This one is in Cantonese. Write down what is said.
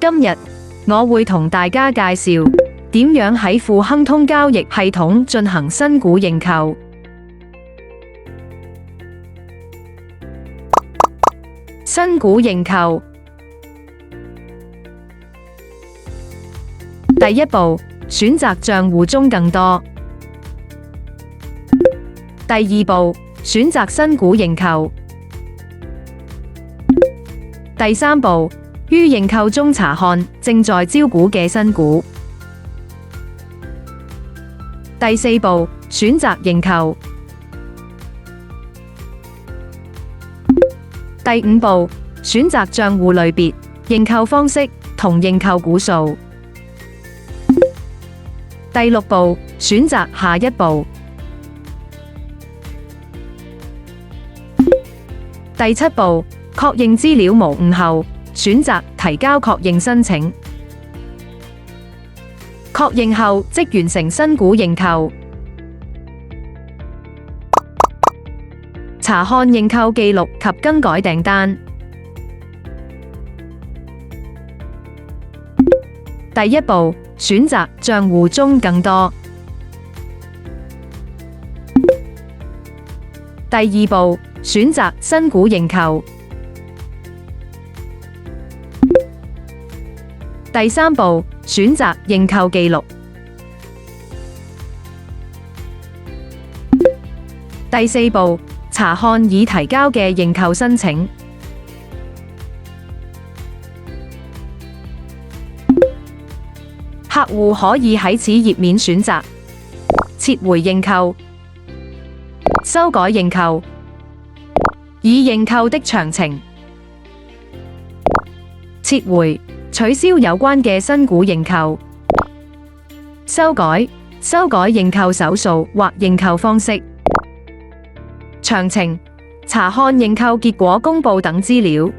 今日我會同大家介紹點樣喺富亨通交易系統進行新股認購。新股認購第一步，選擇賬戶中更多。第二步，選擇新股認購。第三步，於認購中查看正在招股嘅新股。第四步，選擇認購。第五步，選擇賬戶類別、認購方式同認購股數。第六步，選擇下一步。第七步，確認資料無誤後，選擇提交確認申請。確認後即完成新股認購。查看認購記錄及更改訂單。第一步，選擇賬戶中更多。第二步，選擇新股認購。第三步，選擇認購記錄。第四步，查看已提交嘅認購申請。客戶可以喺此頁面選擇撤回認購、修改認購、已認購的詳情、撤回、取消有關嘅新股認購、修改認購手數或認購方式、詳情、查看認購結果公佈等資料。